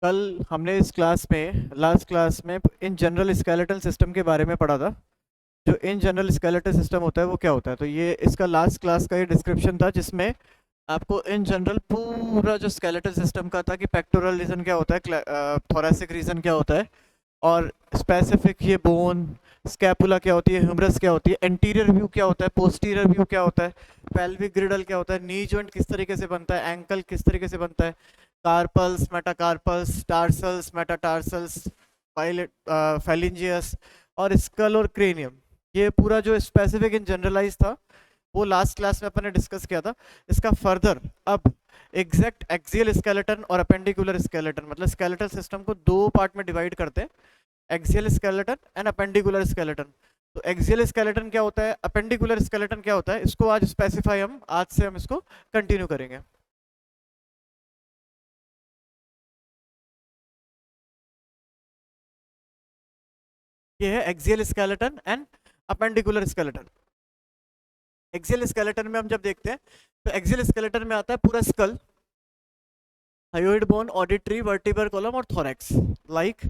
कल हमने इस क्लास में लास्ट क्लास में इन जनरल स्केलेटल सिस्टम के बारे में पढ़ा था। जो इन जनरल स्केलेटल सिस्टम होता है वो क्या होता है, तो ये इसका लास्ट क्लास का ये डिस्क्रिप्शन था, जिसमें आपको इन जनरल पूरा जो स्केलेटल सिस्टम का था कि पेक्टोरल रीजन क्या होता है, थोरेसिक रीजन क्या होता है, और स्पेसिफिक ये बोन, स्कैपुला क्या होती है, ह्यूमरस क्या होती है, एंटीरियर व्यू क्या होता है, पोस्टीरियर व्यू क्या होता है, पेल्विक ग्रिडल क्या होता है, नी जॉइंट किस तरीके से बनता है, एंकल किस तरीके से बनता है, कार्पल्स, मेटाकार्पल्स, टार्सल्स, मेटाटार्सल्स, फेलिंजियस, और स्कल और क्रेनियम। ये पूरा जो स्पेसिफिक इन जनरलाइज था वो लास्ट क्लास में अपन ने डिस्कस किया था। इसका फर्दर अब एग्जैक्ट एक्सियल स्केलेटन और अपेंडिकुलर स्केलेटन, मतलब स्केलेटल सिस्टम को दो पार्ट में डिवाइड करते हैं, axial skeleton and appendicular skeleton. तो एक्सियल स्केलेटन क्या होता है, अपेंडिकुलर स्केलेटन क्या होता है, इसको आज स्पेसिफाई हम आज से हम इसको कंटिन्यू करेंगे। ये है axial skeleton and appendicular skeleton. Axial skeleton में हम जब देखते हैं तो एक्सियल स्केलेटन में आता है पूरा skull, hyoid bone, auditory, vertebral column और थोरैक्स। लाइक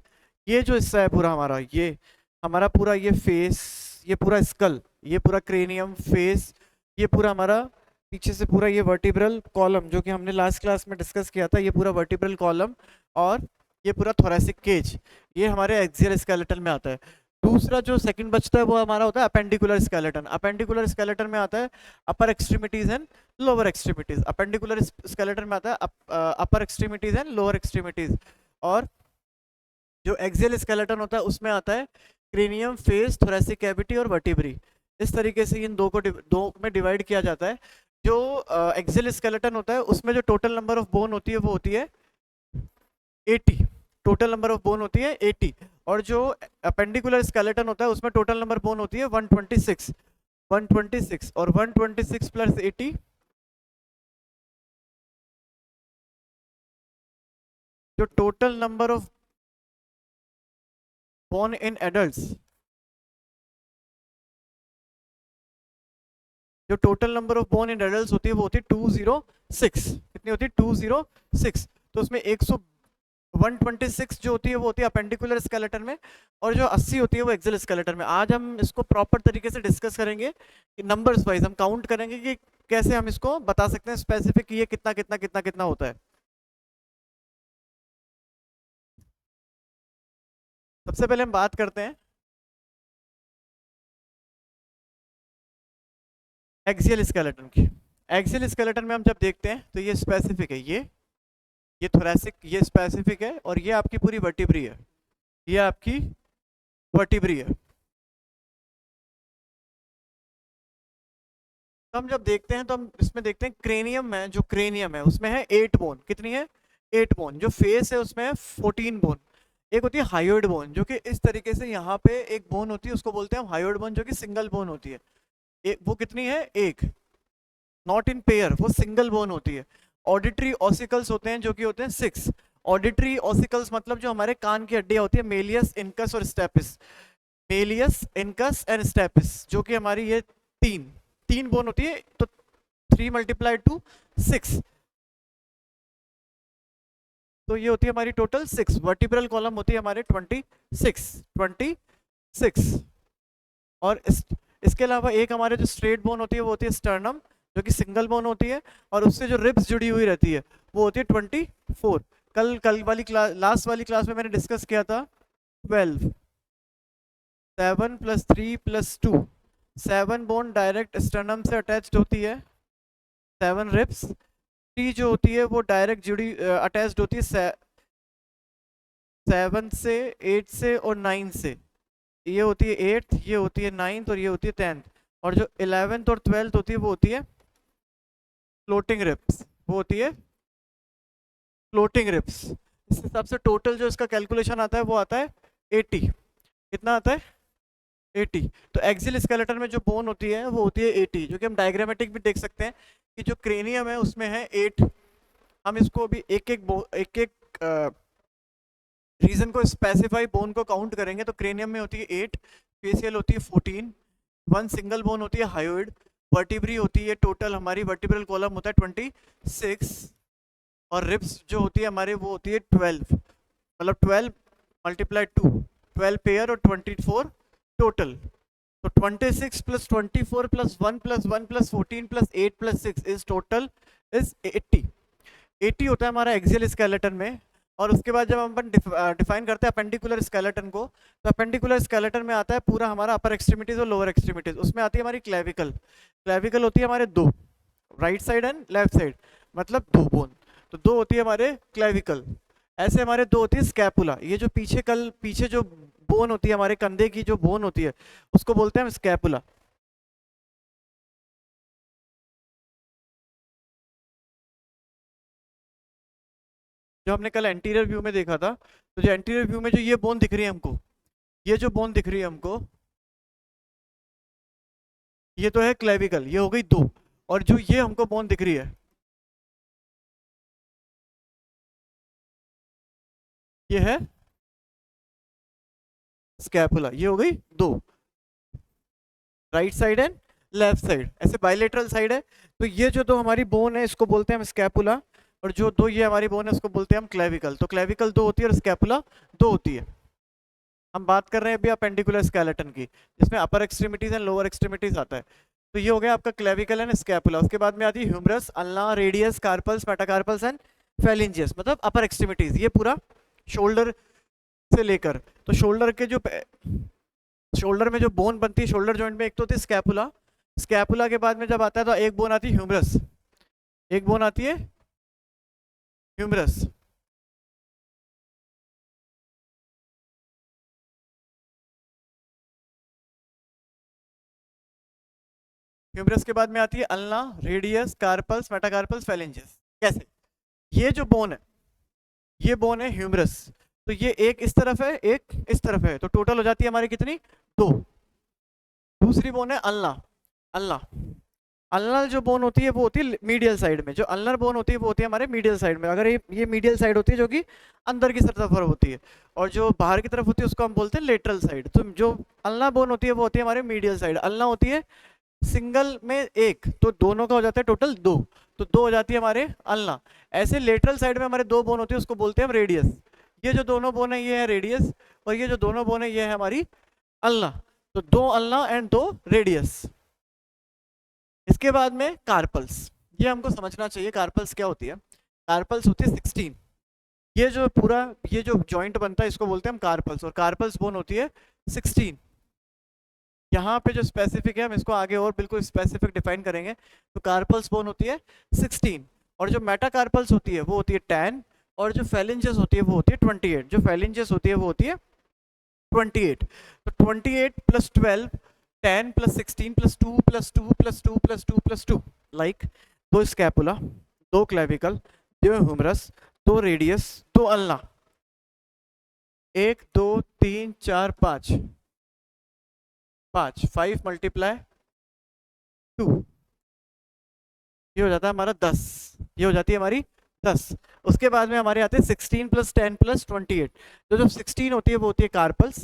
ये जो हिस्सा है पूरा हमारा, ये हमारा पूरा ये फेस, ये पूरा स्कल, ये पूरा क्रेनियम, फेस, ये पूरा हमारा पीछे से पूरा ये वर्टिब्रल कॉलम जो कि हमने लास्ट क्लास में डिस्कस किया था, ये पूरा वर्टिब्रल कॉलम और ये पूरा थोरैसिक केज, ये हमारे एक्सियल स्केलेटन में आता है। दूसरा जो सेकंड बचता है वो हमारा होता है अपेंडिकुलर स्केलेटन। अपेंडिकुलर स्केलेटन में आता है upper extremities and lower extremities. Appendicular skeleton में आता है upper extremities and lower extremities. और जो एक्सियल स्केलेटन होता है उसमें आता है क्रेनियम, फेस, थोरैसिक कैविटी और वर्टिब्री। इस तरीके से इन दो में डिवाइड किया जाता है। जो एक्सियल स्केलेटन होता है उसमें जो टोटल नंबर ऑफ बोन होती है वो होती है 80। टोटल नंबर ऑफ बोन होती है 80। और जो अपेंडिकुलर स्केलेटन होता है उसमें टोटल नंबर बोन होती है 126। 126 और 126 प्लस 80, जो total number of bone in adults, जो total number of bone in adults होती है वो होती है 206। कितनी होती है? 206। तो उसमें 126 जो होती है वो होती है अपेंडिकुलर स्केलेटन में, और जो 80 होती है वो एक्सियल स्केलेटन में। आज हम इसको प्रॉपर तरीके से डिस्कस करेंगे कि नंबर्स वाइज हम काउंट करेंगे कि कैसे हम इसको बता सकते हैं स्पेसिफिक ये कितना कितना कितना कितना होता है। सबसे पहले हम बात करते हैं एक्सियल स्केलेटन की। एक्सियल स्केलेटन में हम जब देखते हैं तो ये स्पेसिफिक है, ये थोरैसिक, ये स्पेसिफिक है, और ये आपकी पूरी वर्टिब्री है, ये आपकी वर्टिब्री है। तो हम जब देखते हैं तो हम इसमें देखते हैं क्रेनियम है, जो क्रेनियम है उसमें है 8 बोन। कितनी है? 8 बोन। जो फेस है उसमें है 14 बोन। एक होती है हायोइड बोन, जो कि इस तरीके से यहाँ पे एक बोन होती है, उसको बोलते हैं हम हायोइड बोन, जो कि सिंगल बोन होती है। एक वो कितनी है? एक। नॉट इन पेयर, वो सिंगल बोन होती है। ऑडिटरी ऑसिकल्स होते हैं जो कि होते हैं 6। ऑडिटरी ऑसिकल्स मतलब जो हमारे कान की हड्डियां होती है, मेलियस, इनकस और stapes. Malleus, incus and stapes, जो कि हमारी ये तीन तीन बोन होती है। तो 3 मल्टीप्लाई टू 6, तो ये होती है हमारी टोटल 6। वर्टिब्रल कॉलम होती है हमारे 26। और इसके अलावा एक हमारे जो स्ट्रेट बोन होती है वो होती है स्टर्नम, जो कि सिंगल बोन होती है, और उससे जो रिब्स जुड़ी हुई रहती है वो होती है 24। कल कल वाली क्लास, लास्ट वाली क्लास में मैंने डिस्कस किया था 12। 7 plus 3 plus 2, 7 bone direct sternum से अटैच्ड होती है, 7 रिब्स। 3 जो होती है वो डायरेक्ट जुड़ी अटैच्ड होती है 7 से, 8 से और 9 से। ये होती है 8th, ये होती है 9th और ये होती है 10th। और जो 11th और 12th होती है वो होती है फ्लोटिंग रिब्स, वो होती है फ्लोटिंग रिब्स। इस हिसाब से टोटल जो इसका कैलकुलेशन आता है वो आता है 80। कितना आता है? 80। तो एक्सियल स्केलेटन में जो बोन होती है वो होती है 80, जो कि हम डायग्रामेटिक भी देख सकते हैं कि जो क्रेनियम है उसमें है 8। हम इसको भी एक एक रीजन को स्पेसिफाई, बोन को काउंट करेंगे तो क्रेनियम में होती है 8, फेसियल होती है 14, 1 सिंगल बोन होती है हायोइड, वर्टिब्री होती है टोटल हमारी, वर्टिब्रल कॉलम होता है 26, और रिब्स जो होती है हमारे वो होती है 12। मतलब 12 मल्टीप्लाई 2, 12 पेयर और 24 टोटल। तो 26 plus 24 plus 1 plus 1 plus 14 plus 8 plus 6 is total is 80। 80 होता है हमारा एक्सियल स्केलेटन में। और उसके बाद जब हम डिफाइन करते हैं अपेंडिकुलर स्केलेटन को, तो अपेंडिकुलर स्केलेटन में आता है पूरा हमारा अपर एक्सट्रीमिटीज और लोअर एक्सट्रीमिटीज। उसमें आती है हमारी क्लेविकल। क्लेविकल होती है हमारे दो, right side and left side, मतलब दो बोन। तो दो होती है हमारे क्लेविकल। ऐसे हमारे दो होती है स्कैपुला। ये जो पीछे जो बोन होती है हमारे कंधे की, जो बोन होती है उसको बोलते हैं हम स्कैपुला। जो हमने कल एंटीरियर व्यू में देखा था, तो जो एंटीरियर व्यू में जो ये बोन दिख रही है हमको, ये जो बोन दिख रही है हमको, ये तो है क्लेविकल, ये हो गई दो। और जो ये हमको बोन दिख रही है, ये है स्कैपुला, ये हो गई दो, right side and left side, ऐसे बाइलेटरल साइड है। तो ये जो दो हमारी बोन है इसको बोलते हैं हम स्कैपुला, और जो दो ये हमारी बोन है उसको बोलते हैं हम क्लेविकल। तो क्लेविकल दो होती है और स्कैपुला दो होती है। हम बात कर रहे हैं अभी अपेंडिकुलर स्केलेटन की, जिसमें अपर एक्सट्रीमिटीज एंड लोअर एक्सट्रीमिटीज आता है। तो ये हो गया आपका क्लेविकल एंड स्कैपुला। उसके बाद में आती है humerus, ulna, radius, carpals, metacarpals and phalanges, मतलब अपर एक्सट्रीमिटीज। ये पूरा शोल्डर से लेकर, तो शोल्डर में जो बोन बनती है शोल्डर जॉइंट में, एक तो होती है स्कैपुला। स्कैपुला के बाद में जब आता है तो एक बोन आती है ह्यूमरस, एक बोन आती है ह्यूमरस। ह्यूमरस के बाद में आती है अल्ना, रेडियस, कार्पल्स, मेटाकार्पल्स, फेलिंजियस। कैसे? ये जो बोन है, ये बोन है ह्यूमरस। तो ये एक इस तरफ है, एक इस तरफ है, तो टोटल हो जाती है हमारी कितनी? दो। दूसरी बोन है अल्ना। अल्ना अल्नर जो बोन होती है वो होती है मीडियल साइड में। जो अल्नर बोन होती है वो होती है हमारे मीडियल साइड में। अगर ये मीडियल साइड होती है जो कि अंदर की तरफ होती है, और जो बाहर की तरफ होती है उसको हम बोलते हैं लेटरल साइड। तो जो अल्ना बोन होती है वो होती है हमारे मीडियल साइड। अल्ना होती है सिंगल में एक, तो दोनों का हो जाता है टोटल दो, तो दो हो जाती है हमारे अल्ना। ऐसे लेटरल साइड में हमारे दो बोन होती है, उसको बोलते हैं हम रेडियस। ये जो दोनों बोन है ये है रेडियस, और ये जो दोनों बोन है ये है हमारी अल्ना। तो दो अल्ना एंड दो रेडियस। इसके बाद में कार्पल्स, ये हमको समझना चाहिए कार्पल्स क्या होती है। कार्पल्स होती है 16। ये जो पूरा ये जो जॉइंट बनता है इसको बोलते हैं हम कार्पल्स, और कार्पल्स बोन होती है 16। यहाँ पे जो स्पेसिफिक है हम इसको आगे और बिल्कुल स्पेसिफिक डिफाइन करेंगे। तो कार्पल्स बोन होती है 16, और जो मेटाकार्पल्स होती है वो होती है 10, और जो फेलिंजेस होती है वो होती है 28। जो फेलिंजेस होती है वो होती है 28। तो 28 plus 12, 10 plus 16 plus 2 plus 2 plus 2 plus 2 plus 2, like दो स्कैपुला, दो क्लेविकल, दो ह्यूमरस, दो रेडियस, दो अल्ना, 1 2 3 4 5, 5 मल्टीप्लाई 2, ये हो जाता है हमारा 10। ये हो जाती है हमारी 10। उसके बाद में हमारे आते हैं 16 प्लस 10 प्लस 28। तो जो 16 होती है वो होती है कार्पल्स,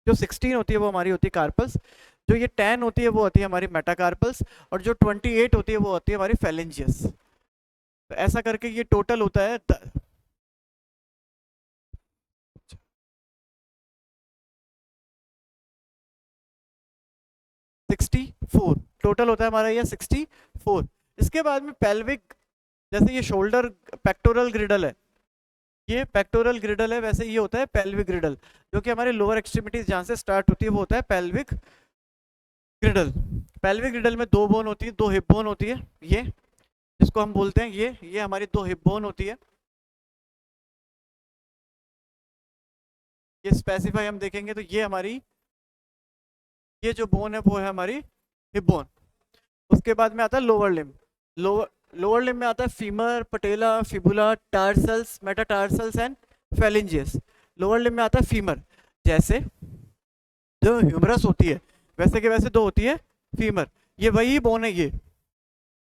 जो 16 होती है वो हमारी होती है कार्पल्स, जो ये 10 होती है वो होती है हमारी मेटाकार्पल्स, और जो 28 होती है वो होती है हमारी फेलेंजियस। तो ऐसा करके ये टोटल होता है 64। टोटल होता है हमारा ये 64। इसके बाद में पेल्विक, जैसे ये शोल्डर पेक्टोरल ग्रिडल है, ये पेक्टोरल ग्रिडल है, वैसे ये होता है पेल्विक ग्रिडल, जो कि हमारे लोअर एक्सट्रीमिटीज जहाँ से स्टार्ट होती है वो होता है पेल्विक ग्रिडल। पेल्विक ग्रिडल में दो बोन होती है, दो हिप बोन होती है, ये जिसको हम बोलते हैं ये हमारी दो हिप बोन होती है। ये स्पेसिफाई हम देखेंगे तो ये हमारी ये जो बोन है वो है हमारी हिप बोन। उसके बाद में आता है लोअर लिम्ब। लोअर लिम्ब में आता है femur, patella, fibula, tarsals, metatarsals and phalanges. Lower limb में आता है फीमर। जैसे जो ह्यूमरस होती है वैसे के वैसे दो होती है फीमर, ये वही बोन है। ये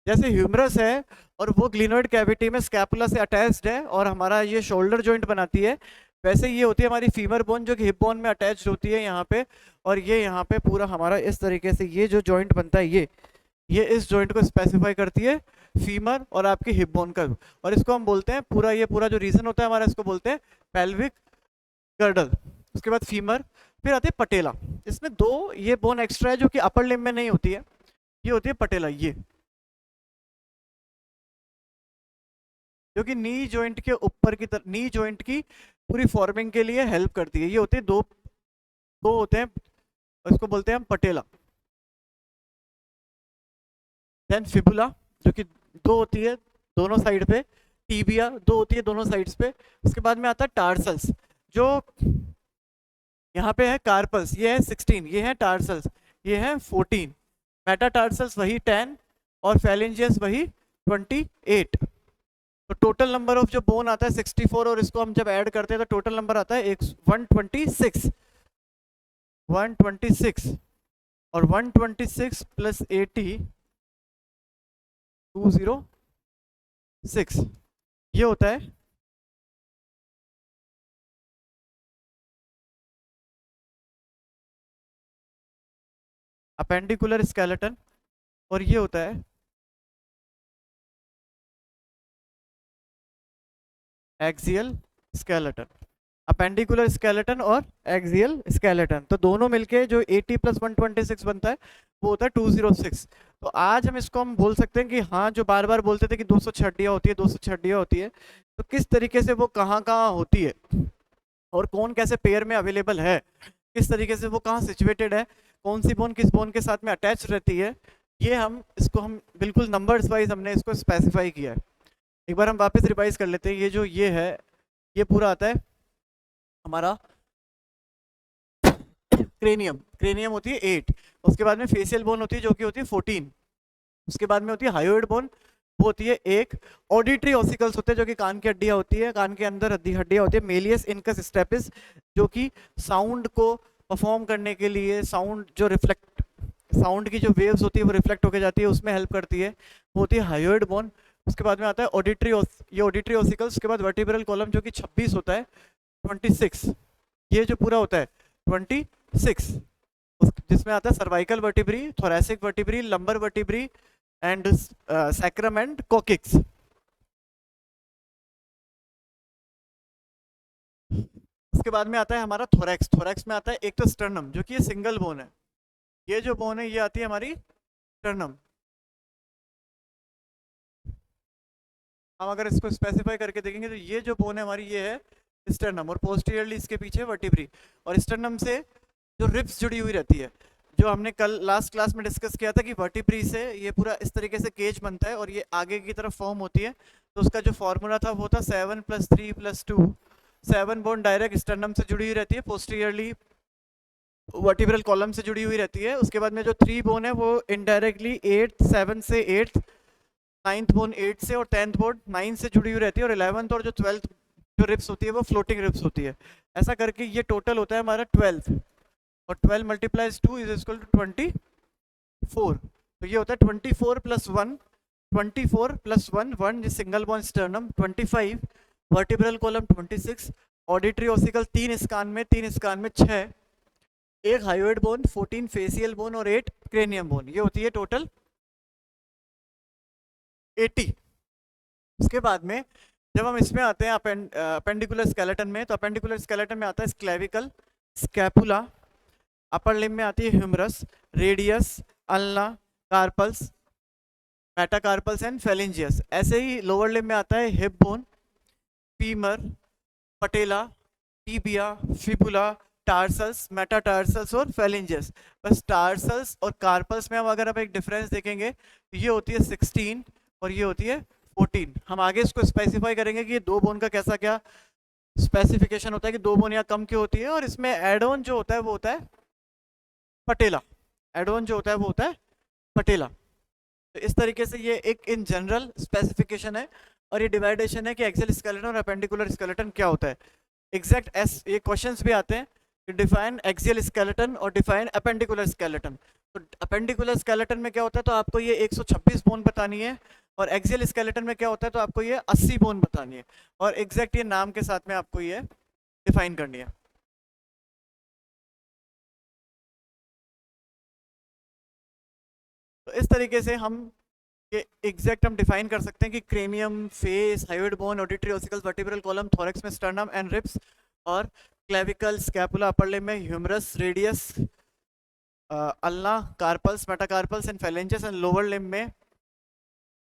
जैसे ह्यूमरस है और वो ग्लिनोइड कैविटी में स्कैपुला से अटैच्ड है और हमारा ये शोल्डर जॉइंट बनाती है, वैसे ये होती है हमारी फीमर बोन जो कि हिप बोन में अटैच्ड होती है यहाँ पे। और ये यहाँ पे पूरा हमारा इस तरीके से ये जो जॉइंट बनता है ये इस जॉइंट को स्पेसिफाई करती है, फीमर और आपकी हिप बोन का। और इसको हम बोलते हैं पूरा, ये पूरा जो रीजन होता है हमारा इसको बोलते हैं पेल्विक गर्डल, उसके बाद फीमर, फिर आते हैं पटेला। इसमें दो ये बोन एक्स्ट्रा है जो कि अपर लिम्ब में नहीं होती है, ये होती है पटेला, ये जो कि नी जॉइंट के ऊपर की तरफ, नी जॉइंट की पूरी फॉर्मिंग के लिए हेल्प करती है। ये होते हैं दो, दो होते हैं, इसको बोलते हैं हम पटेला। देन फिबुला जो कि दो होती है दोनों साइड पे, टीबिया दो होती है दोनों साइड्स पे। उसके बाद में आता है टार्सल्स, जो यहाँ पे है कार्पल्स, ये है 16, ये है टार्सल्स, ये है 14, मेटाटार्सल्स वही 10 और फेलिंजियस वही 28। तो टोटल नंबर ऑफ जो बोन आता है 64, और इसको हम जब ऐड करते हैं तो टोटल नंबर आता है 126, 126, और 126 प्लस 80 206, ये होता है अपेंडिकुलर स्केलेटन, और ये होता है एक्सियल स्केलेटन। अपेंडिकुलर स्केलेटन और एक्सियल स्केलेटन, तो दोनों मिलके जो 80 प्लस 126 बनता है वो होता है 206। तो आज हम इसको हम बोल सकते हैं कि हाँ, जो बार बार बोलते थे कि 206 हड्डियाँ होती है, 206 हड्डियाँ होती है, तो किस तरीके से वो कहाँ कहाँ होती है और कौन कैसे पेयर में अवेलेबल है, किस तरीके से वो कहाँ सिचुएटेड है, कौन सी बोन किस बोन के साथ में अटैच रहती है, ये हम इसको हम बिल्कुल नंबर्स वाइज हमने इसको स्पेसिफाई किया है। एक बार हम वापस रिवाइज कर लेते हैं। ये जो ये है, ये पूरा आता है हमारा क्रेनियम, क्रेनियम होती है 8, उसके बाद में फेशियल बोन होती है जो कि होती है 14, उसके बाद में होती है हायोइड बोन, वो होती है 1, ऑडिटरी ऑसिकल्स होते हैं जो कि कान की हड्डियां होती है, कान के अंदर हड्डियां होती है, मेलियस इनकस स्टेपिस जो कि साउंड को परफॉर्म करने के लिए, साउंड जो रिफ्लेक्ट, साउंड की जो वेव्स होती है वो रिफ्लेक्ट होकर जाती है, उसमें हेल्प करती है, वो होती है हायोइड बोन। उसके बाद में आता है ऑडिटरी, ये ऑडिटरी ऑसिकल्स, उसके बाद वर्टिब्रल कॉलम जो कि 26 होता है, 26, ये जो पूरा होता है 26, जिसमें आता है cervical vertebrae, thoracic vertebrae, lumbar vertebrae and sacrum and coccyx. उसके बाद में आता है हमारा थोरैक्स, थोरैक्स में आता है एक तो स्टर्नम जो कि ये सिंगल बोन है, ये जो बोन है ये आती है हमारी स्टर्नम। हम अगर इसको स्पेसिफाई करके देखेंगे तो ये जो बोन है हमारी ये है स्टर्नम, और पोस्टीरियरली इसके पीछे वर्टिब्री, और स्टर्नम से जो रिब्स जुड़ी हुई रहती है, जो हमने कल लास्ट क्लास में डिस्कस किया था कि वर्टिब्री से ये पूरा इस तरीके से केज बनता है और ये आगे की तरफ फॉर्म होती है, तो उसका जो फॉर्मूला था वो था 7 + 3 + 2, 7 बोन डायरेक्ट स्टर्नम से जुड़ी हुई रहती है, पोस्टीरियरली वर्टिब्रल कॉलम से जुड़ी हुई रहती है। उसके बाद में जो 3 बोन है वो इनडायरेक्टली 8, 7 से 8, 9th बोन 8 से, और 10th बोन 9 से जुड़ी हुई रहती है, और 11th और जो 12th जो रिप्स होती है वो फ्लोटिंग रिप्स होती है। ऐसा करके ये टोटल होता है हमारा 12, और 12 × 2 = 24, तो ये होता है 24 + 1, 24 + 1, 1 ये single bone sternum, 25 vertebral column, 26 auditory ossicle, 3 इस कान में, 3 इस कान में, 6 एक हायोइड बोन, 14 फेशियल बोन और 8 क्रेनियम बोन, ये होती है टोटल 80। उसके बाद में जब हम इसमें आते हैं अपेंडिकुलर स्केलेटन में, तो अपेंडिकुलर स्केलेटन में आता है स्क्लेविकल, स्कैपुला, अपर लिम्ब में आती है humerus, radius, ulna, carpals, metacarpals and phalanges. ऐसे ही लोअर लिम्ब में आता है hip bone, femur, patella, tibia, fibula, tarsals, metatarsals और फेलिंजियस। बस टार्सल्स और कार्पल्स में हम अगर आप एक डिफरेंस देखेंगे तो ये होती है 16 और ये होती है 14। हम आगे इसको स्पेसिफाई करेंगे कि ये दो बोन का कैसा क्या स्पेसिफिकेशन होता है कि दो बोन या कम क्यों होती है, और इसमें एड ऑन जो होता है वो होता है पटेला, एड ऑन जो होता है वो होता है पटेला। तो इस तरीके से ये एक इन जनरल स्पेसिफिकेशन है, और ये डिवाइडेशन है कि एक्सियल स्केलेटन और अपेंडिकुलर स्केलेटन क्या होता है। एग्जैक्ट एस ये क्वेश्चंस भी आते हैं कि डिफाइन एक्सियल स्केलेटन और डिफाइन अपेंडिकुलर स्केलेटन। तो अपेंडिकुलर स्केलेटन में क्या होता है तो आपको ये 126 बोन बतानी है, और एक्सियल स्केलेटन में क्या होता है तो आपको ये 80 बोन बतानी है, और एग्जैक्ट ये नाम के साथ में आपको ये डिफाइन करनी है। तो इस तरीके से हम ये एग्जैक्ट हम डिफाइन कर सकते हैं कि cranium, face, hyoid bone, auditory ossicles, vertebral column, thorax में स्टर्नम एंड रिब्स, और क्लेविकल, स्कैपुला अपर लिम्ब में, humerus, radius, ulna, carpals, metacarpals and phalanges and lower limb में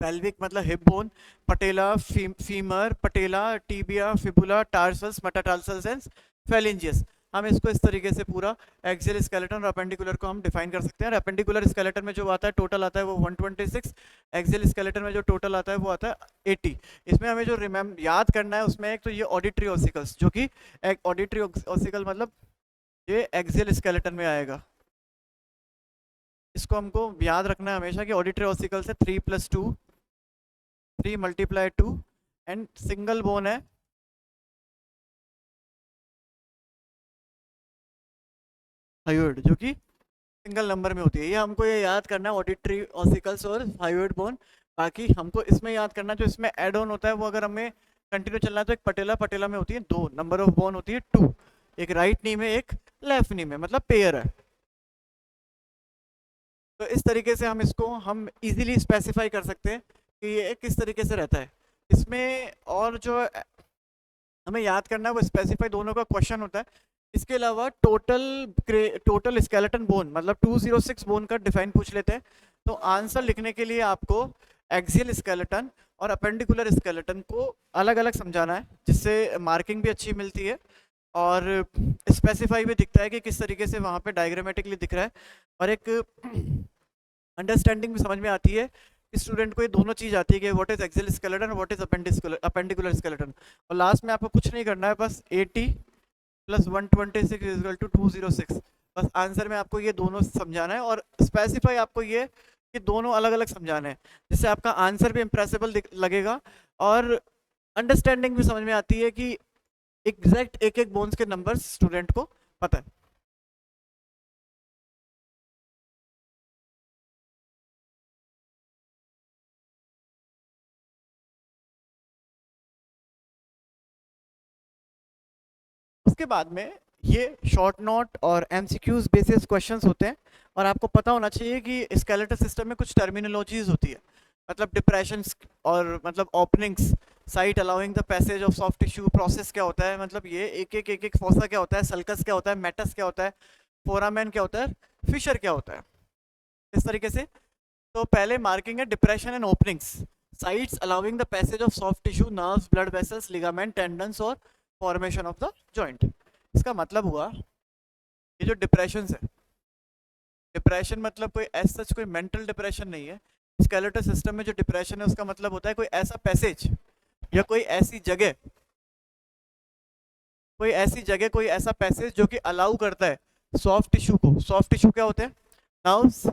पेल्विक मतलब hip bone, patella, femur, patella, tibia, fibula, tarsals, metatarsals and phalanges. हम इसको इस तरीके से पूरा एक्सियल स्केलेटन और अपेंडिकुलर को हम डिफाइन कर सकते हैं। और अपेंडिकुलर स्केलेटन में जो आता है टोटल आता है वो 126, एक्सियल स्केलेटन में जो टोटल आता है वो आता है 80। इसमें हमें जो याद करना है उसमें एक तो ये ऑडिटरी ऑसिकल्स, जो कि एक ऑडिटरी ऑसिकल मतलब ये एक्सियल स्केलेटन में आएगा। इसको हमको याद रखना है हमेशा कि ऑडिटरी ऑसिकल्स है 3+2, 3 × 2 एंड सिंगल बोन है हाइयोइड, जो कि सिंगल नंबर में होती है। ये हमको ये याद करना है ऑडिटरी ऑसिकल्स और हाइयोइड बोन। बाकी हमको इसमें याद करना जो इसमें एड ऑन होता है वो अगर हमें कंटिन्यू चलना है तो एक पटेला, पटेला में होती है 2, नंबर ऑफ बोन होती है 2, एक राइट नी में एक लेफ्ट नी में, मतलब पेयर है। तो इस तरीके से हम इसको हम इजीली स्पेसिफाई कर सकते हैं कि ये किस तरीके से रहता है इसमें। और जो हमें याद करना है वो स्पेसिफाई दोनों का क्वेश्चन होता है। इसके अलावा टोटल स्केलेटन बोन मतलब 206 बोन का डिफाइन पूछ लेते हैं। तो आंसर लिखने के लिए आपको एक्सियल स्केलेटन और अपेंडिकुलर स्केलेटन को अलग अलग समझाना है, जिससे मार्किंग भी अच्छी मिलती है और स्पेसिफाई भी दिखता है कि किस तरीके से वहाँ पे डायग्रामेटिकली दिख रहा है, और एक अंडरस्टैंडिंग भी समझ में आती है कि स्टूडेंट को ये दोनों चीज़ आती है कि व्हाट इज एक्सियल स्केलेटन और व्हाट इज अपेंडिकुलर स्केलेटन। और लास्ट में आपको कुछ नहीं करना है, बस 80 + 126 = 206, बस आंसर में आपको ये दोनों समझाना है और स्पेसिफाई आपको ये कि दोनों अलग अलग समझाने हैं, जिससे आपका आंसर भी इम्प्रेसिबल लगेगा और अंडरस्टैंडिंग भी समझ में आती है कि एग्जैक्ट एक एक बोन्स के नंबर्स स्टूडेंट को पता है। उसके बाद में ये शॉर्ट नोट और एमसीक्यूज बेसिस क्वेश्चंस होते हैं, और आपको पता होना चाहिए कि स्केलेटल सिस्टम में कुछ टर्मिनोलॉजीज होती है, मतलब डिप्रेशन और मतलब openings, site allowing the passage of soft tissue, process क्या होता है, मतलब ये एक एक फोसा क्या होता है, सल्कस क्या होता है, मेटस क्या होता है, फोरामेन क्या होता है, फिशर क्या होता है, इस तरीके से। तो पहले मार्किंग है depression and openings, sites allowing the passage of soft tissue, nerves, blood vessels, ligament, tendons और फॉर्मेशन ऑफ द जॉइंट। इसका मतलब हुआ ये जो डिप्रेशन है, डिप्रेशन मतलब कोई एज सच कोई मेंटल डिप्रेशन नहीं है। स्केलेटल सिस्टम में जो डिप्रेशन है उसका मतलब होता है कोई ऐसा पैसेज या कोई ऐसी जगह, कोई ऐसा पैसेज जो कि अलाउ करता है सॉफ्ट टिश्यू को। सॉफ्ट टिश्यू क्या होते हैं? नर्व्स,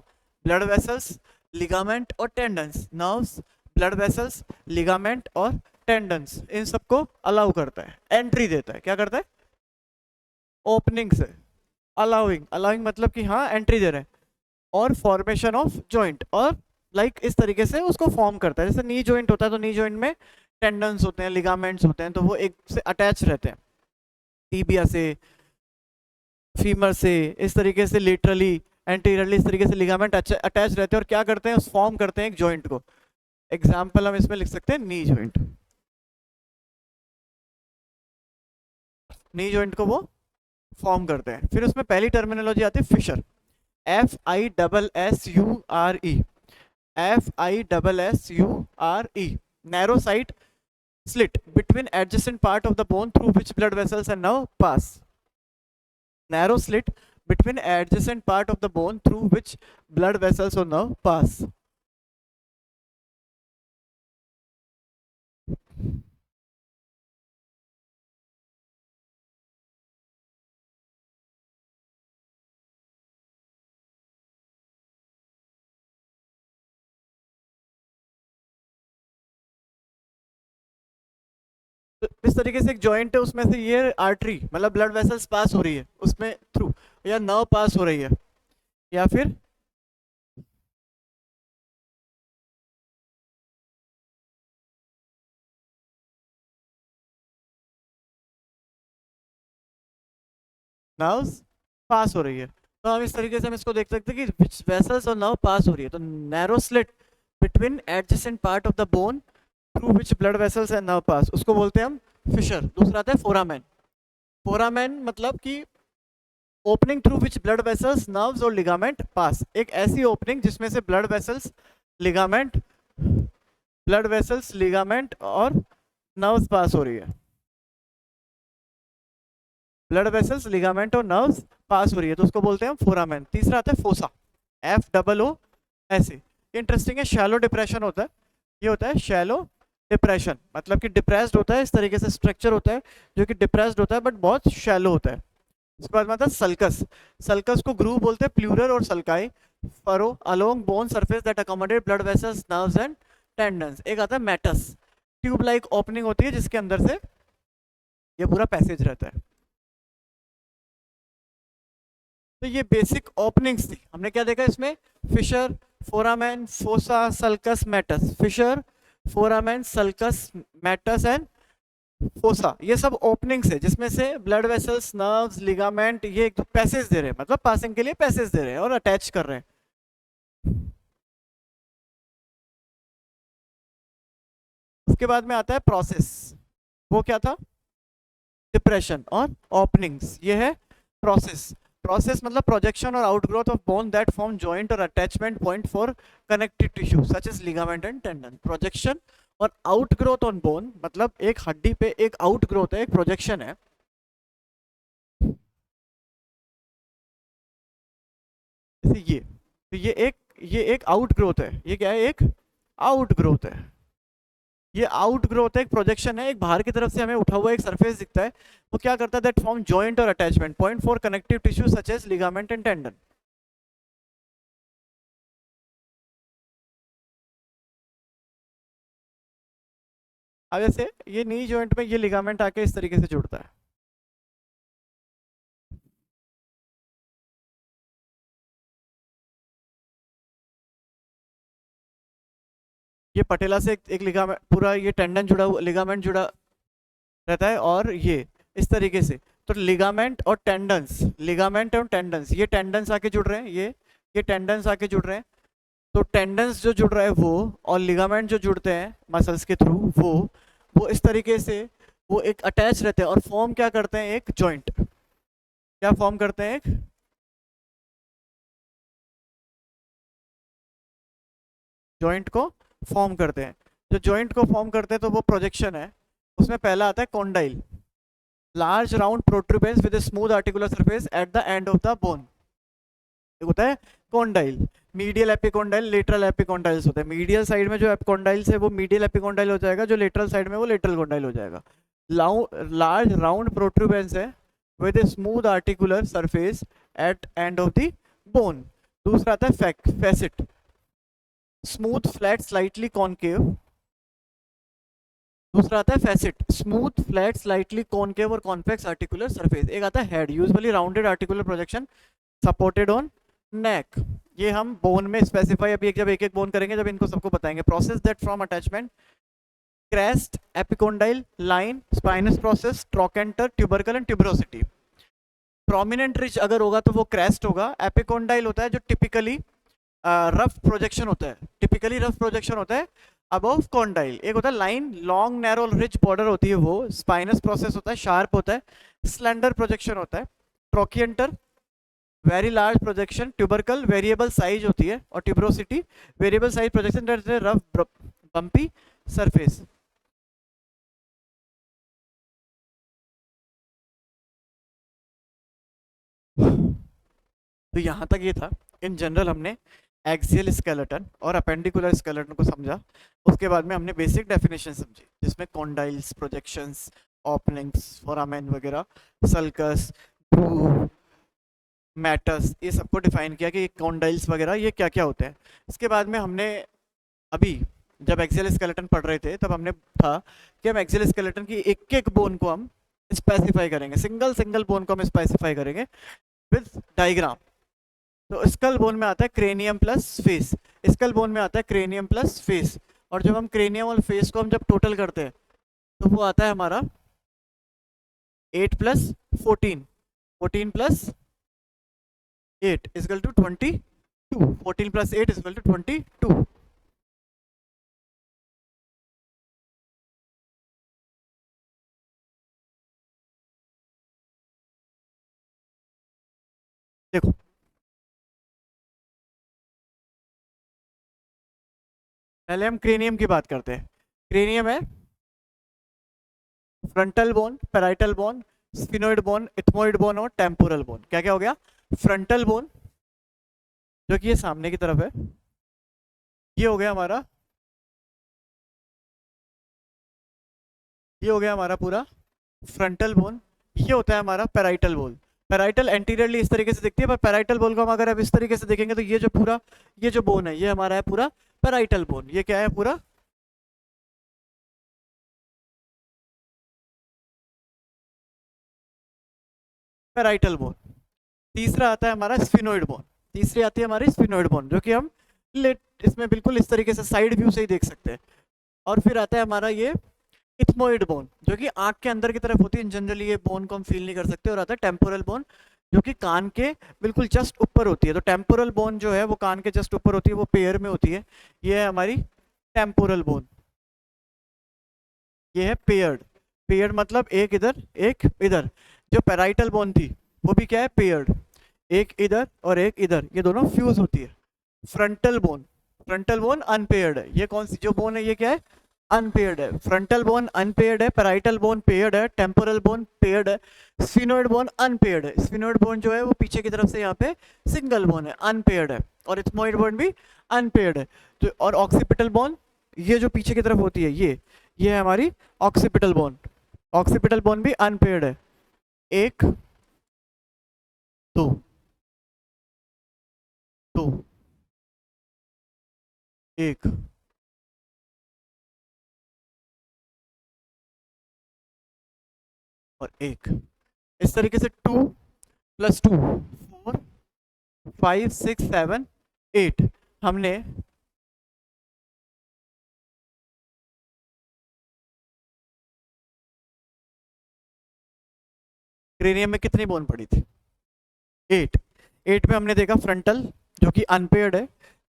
ब्लड वेसल्स, लिगामेंट और tendons. Nerves, blood vessels, ligament और टेंडन्स, इन सबको अलाउ करता है, एंट्री देता है। क्या करता है? ओपनिंग से। अलाउइंग, अलाउइंग मतलब कि हाँ एंट्री दे रहे हैं। और फॉर्मेशन ऑफ जॉइंट, और इस तरीके से उसको फॉर्म करता है। जैसे नी जॉइंट होता है तो नी जॉइंट में टेंडन्स होते हैं, लिगामेंट्स होते हैं, तो वो एक से अटैच रहते हैं, टीबिया से, फीमर से, इस तरीके से लेटरली, एंटीरियरली, इस तरीके से लिगामेंट अटैच रहते हैं और क्या करते हैं, फॉर्म करते हैं एक जॉइंट को। एग्जाम्पल हम इसमें लिख सकते हैं नी जॉइंट। नी जॉइंट को वो फॉर्म करते हैं। फिर उसमें पहली टर्मिनोलॉजी आती है fissure, FISSURE, FISSURE, narrow site slit between adjacent part of the bone through which blood vessels and nerve pass. Narrow slit between adjacent part of the bone through which blood vessels or nerve pass. तो इस तरीके से एक joint है, उसमें से ये artery मतलब ब्लड वेसल्स पास हो रही है उसमें थ्रू, या नर्व पास हो रही है, या फिर नर्व्स पास हो रही है। तो हम इस तरीके से हम इसको देख सकते हैं कि विच वेसल्स और नर्व पास हो रही है। तो narrow slit between adjacent part of the bone through which blood vessels and nerve pass, उसको बोलते हैं हम फिशर। दूसरा आता है फोरामेन। फोरामेन मतलब कि opening through which blood vessels, nerves और लिगामेंट पास, एक ऐसी ओपनिंग जिसमें से लिगामेंट ब्लड वेसल्स लिगामेंट और नर्व्स पास हो रही है, ब्लड वेसल्स लिगामेंट और नर्व्स पास हो रही है, तो उसको बोलते हैं हम फोरामेन। तीसरा आता है फोसा, FOOSA। इंटरेस्टिंग है, शैलो डिप्रेशन होता है, ये होता है शैलो डिप्रेशन, मतलब कि डिप्रेस्ड होता है, इस तरीके से स्ट्रक्चर होता है जो कि डिप्रेस्ड होता है बट बहुत शैलो होता है। उसके बाद में आता है सल्कस, सल्कस को ग्रूव बोलते हैं, प्लूरल और sulci furrow along bone surface that accommodate blood vessels nerves and tendons. एक आता है मैटस, ट्यूब लाइक ओपनिंग होती है जिसके अंदर से ये पूरा पैसेज रहता है। तो ये बेसिक ओपनिंग्स थी, हमने क्या देखा इसमें, fissure, foramen, fossa, sulcus, meatus. Fissure, foramen, sulcus, meatus and fossa, ये सब ओपनिंग्स है जिसमें से ब्लड वेसल्स, नर्व्स, लिगामेंट ये एक पैसेज दे रहे हैं, मतलब पासिंग के लिए पैसेज दे रहे हैं और अटैच कर रहे हैं। उसके बाद में आता है प्रोसेस, वो क्या था, डिप्रेशन और ओपनिंग्स, ये है प्रोसेस। प्रोसेस मतलब प्रोजेक्शन और outgrowth of bone that form joint और attachment point for connective tissue such as ligament and tendon. Projection और आउटग्रोथ ऑन बोन मतलब एक हड्डी पे एक आउटग्रोथ है, एक प्रोजेक्शन है। जैसे ये, तो ये एक आउटग्रोथ है, ये क्या है, एक आउटग्रोथ है, ये आउटग्रोथ है, एक प्रोजेक्शन है, एक बाहर की तरफ से हमें उठा हुआ एक सरफेस दिखता है, वो क्या करता है, दैट फॉर्म जॉइंट और attachment point for connective tissue such as ligament and tendon. अब जैसे ये नी जॉइंट में ये लिगामेंट आके इस तरीके से जुड़ता है, ये पटेला से एक लिगामेंट, पूरा ये टेंडन जुड़ा हुआ, लिगामेंट जुड़ा रहता है, और ये इस तरीके से, तो लिगामेंट और टेंडन्स, लिगामेंट और टेंडन्स, ये टेंडन्स आके जुड़ रहे हैं, ये टेंडन्स आके जुड़ रहे हैं, तो टेंडन्स जो जुड़ रहा है वो, और लिगामेंट जो जुड़ते हैं मसल्स के थ्रू वो इस तरीके से वो एक अटैच रहते हैं और फॉर्म क्या करते हैं, एक जॉइंट, क्या फॉर्म करते हैं, एक जॉइंट को फॉर्म करते हैं। जो जॉइंट को फॉर्म करते हैं तो वो प्रोजेक्शन है, उसमें पहला आता है condyle, large round protuberance with smooth articular surface at the end of the bone, एक होता है condyle. Medial epicondyle, lateral epicondyles होते हैं, मीडियल साइड में जो एपिकॉन्डाइल्स है वो मीडियल एपिकॉन्डाइल हो जाएगा, जो लेटरल साइड में वो लेटरल कॉन्डाइल हो जाएगा। लार्ज राउंड प्रोट्रूबेंस है with a smooth articular surface eight and of the bone. दूसरा आता है फैसिट, स्मूथ फ्लैट स्लाइटली कॉनकेव। दूसरा आता है फैसिट, स्मूथ फ्लैट स्लाइटली कॉनकेव और कॉन्वेक्स आर्टिकुलर सरफेस। एक आता है head, usually rounded articular projection supported on नेक। ये हम बोन में स्पेसिफाई अभी जब एक एक बोन करेंगे जब इनको सबको बताएंगे। Process that from attachment, crest, epicondyle line, spinous process, trochanter, tubercle and tuberosity. Prominent rich अगर होगा तो वो क्रेस्ट होगा। एपिकोंडाइल होता है जो टिपिकली रफ प्रोजेक्शन होता है, टिपिकली रफ प्रोजेक्शन होता है अबव कॉन्डाइल। एक होता है line, long narrow rich border होती है वो। स्पाइनस प्रोसेस होता है, शार्प होता है, स्लेंडर प्रोजेक्शन होता है। Trochanter, very large projection. Tubercle, variable size होती है, और tuberosity, variable size projection, rough bumpy surface. तो यहाँ तक ये था, इन जनरल हमने एक्सियल स्केलेटन और अपेंडिकुलर स्केलेटन को समझा। उसके बाद में हमने बेसिक डेफिनेशन समझी जिसमें कॉन्डाइल्स, प्रोजेक्शंस, ओपनिंग्स, फोरामेन वगैरह, सल्कस, ग्रूव, मैटर्स, ये सबको डिफाइन किया कि कॉन्डाइल्स वगैरह ये क्या क्या होते हैं। इसके बाद में हमने अभी जब एक्सियल स्केलेटन पढ़ रहे थे तब हमने था कि हम एक्सियल स्केलेटन की एक एक बोन को हम स्पेसिफाई करेंगे, सिंगल सिंगल बोन को हम स्पेसिफाई करेंगे विद डायग्राम। तो स्कल बोन में आता है cranium plus face, skull bone में आता है क्रेनियम प्लस फेस, और जब हम क्रेनियम और फेस को हम जब टोटल करते हैं तो वो आता है हमारा 8 plus 14, 14 plus 8 equal to 22, 14 plus 8 equal to 22। देखो, पहले हम क्रेनियम की बात करते हैं। क्रेनियम है frontal bone, parietal bone, sphenoid bone, ethmoid bone और टेम्पोरल बोन। क्या क्या हो गया? फ्रंटल बोन जो कि ये सामने की तरफ है, ये हो गया हमारा, ये हो गया हमारा पूरा फ्रंटल बोन। ये होता है हमारा पैराइटल बोन। पैराइटल एंटीरियरली इस तरीके से दिखती है, पर पैराइटल बोन को हम अगर अब इस तरीके से देखेंगे तो ये जो पूरा, ये जो बोन है ये हमारा है पूरा पैराइटल बोन। ये क्या है? पूरा पैराइटल बोन। तीसरा आता है हमारा स्फिनोइड बोन। तीसरी आती है हमारी स्फिनोइड बोन, जो कि हम लेट इसमें बिल्कुल इस तरीके से साइड व्यू से ही देख सकते हैं। और फिर आता है हमारा ये इथमोइड बोन, जो कि आंख के अंदर की तरफ होती है। जनरली ये बोन को हम फील नहीं कर सकते। और आता है टेम्पोरल बोन, जो कि कान के बिल्कुल जस्ट ऊपर होती है। तो टेम्पोरल बोन जो है वो कान के जस्ट ऊपर होती है, वो पेयर में होती है। ये है हमारी टेम्पोरल बोन, ये है पेयर्ड। पेयर्ड मतलब एक इधर एक इधर। जो पैराइटल बोन थी वो भी क्या है? पेयर्ड, एक इधर और एक इधर, ये दोनों फ्यूज होती है। Frontal bone, frontal bone unpaired है। ये कौन सी जो बोन है? ये क्या है? अनपेयर्ड है। फ्रंटल बोन अनपेयर्ड है, पैराइटल बोन पेयर्ड है, टेम्पोरल बोन पेयर्ड है, स्फिनोइड बोन अनपेयर्ड है। स्फिनोइड बोन जो है वो पीछे की तरफ से यहाँ पे सिंगल बोन है, अनपेयर्ड है। और इथमोइड बोन भी अनपेयर्ड है। तो और ऑक्सीपिटल बोन, ये जो पीछे की तरफ होती है ये है हमारी ऑक्सीपिटल बोन। ऑक्सीपिटल बोन भी अनपेयर्ड है। एक, दो, दो, एक, और एक। इस तरीके से 2 + 2 4 5 6 7 8 हमने क्रेनियम में कितनी बोन पड़ी थी? 8। 8 में हमने देखा फ्रंटल जो कि अनपेयर्ड है,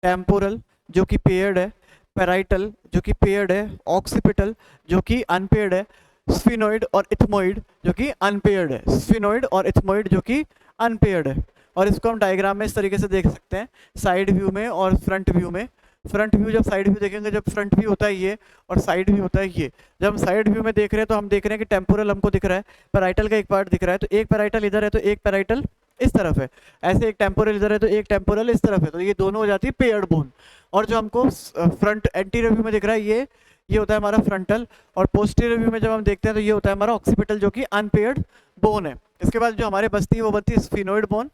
टेम्पोरल जो कि पेयर्ड है, पैराइटल जो कि पेयर्ड है, ऑक्सीपिटल जो कि अनपेयर्ड है, स्फिनोइड और इथमोइड जो कि अनपेयर्ड है। स्फिनोइड और इथमोइड जो कि अनपेयर्ड है। और इसको हम डायग्राम में इस तरीके से देख सकते हैं, साइड व्यू में और फ्रंट व्यू में। फ्रंट व्यू, जब साइड व्यू देखेंगे, जब फ्रंट व्यू होता है ये और साइड व्यू होता है ये। जब हम साइड व्यू में देख रहे हैं तो हम देख रहे हैं कि टेम्पोरल हमको दिख रहा है, पैराइटल का एक पार्ट दिख रहा है। तो एक पैराइटल इधर है तो एक पैराइटल इस तरफ है, ऐसे एक टेम्पोरल इधर है तो एक टेम्पोरल इस तरफ है। तो ये दोनों हो जाती है पेयर्ड बोन। और जो हमको फ्रंट एंटीरियर व्यू में दिख रहा है ये होता है हमारा फ्रंटल। और पोस्टीरियर व्यू में जब हम देखते हैं तो ये होता है हमारा ऑक्सीपिटल जो कि अनपेयर्ड बोन है। इसके बाद जो हमारे बचती है वो बनती है स्फिनोइड बोन।